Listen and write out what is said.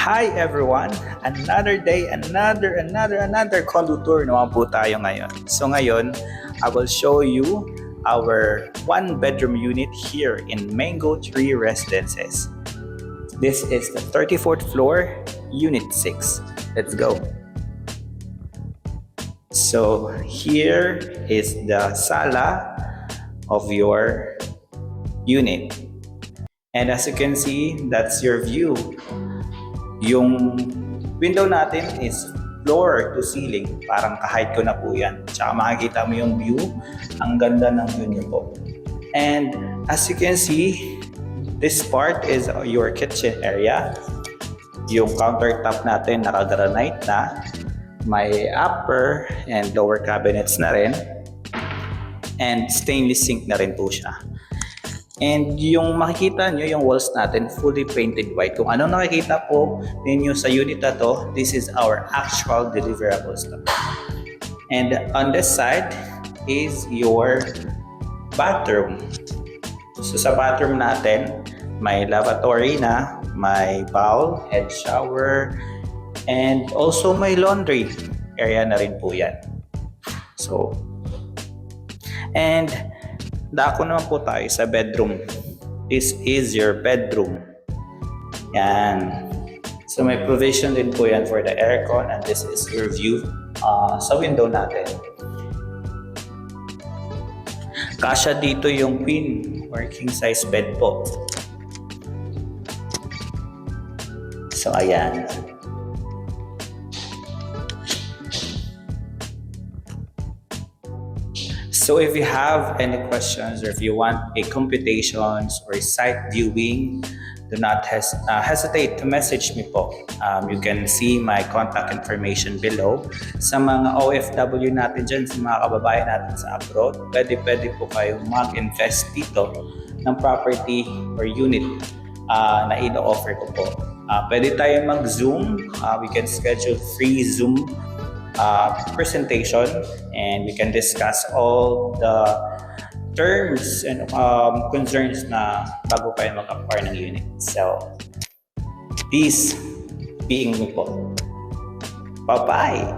Hi everyone! Another day, another condo tour naman po tayo ngayon. So ngayon, I will show you our one bedroom unit here in Mango Tree Residences. This is the 34th floor, Unit 6. Let's go! So here is the sala of your unit. And as you can see, that's your view. Yung window natin is floor to ceiling. Parang kahit ko na po yan. Tsaka makikita mo yung view. Ang ganda ng view niyo po. And as you can see, this part is your kitchen area. Yung countertop natin naka-granite na. May upper and lower cabinets na rin. And stainless sink na rin po siya. And yung makikita nyo, yung walls natin fully painted white. Kung anong nakikita po ninyo sa unit na to, this is our actual deliverables na. And on this side is your bathroom. So sa bathroom natin, may lavatory na, may bowl, head shower, and also may laundry area na rin po yan. So, and dako naman po tayo sa bedroom. This is your bedroom. Yan. So may provision din po yan for the aircon, and this is your view sa window natin. Kasya dito yung queen or king size bed po. So ayan. So if you have any questions or if you want a computations or site viewing, do not hesitate to message me po. You can see my contact information below. Sa mga OFW natin dyan, sa mga kababayan natin sa abroad, pwede po kayong mag-invest dito ng property or unit na ino-offer ko po. Pwede tayo mag-Zoom. We can schedule free Zoom presentation, and we can discuss all the terms and concerns na bago pa yung mag-acquire ng unit. So, peace being me po. Bye-bye!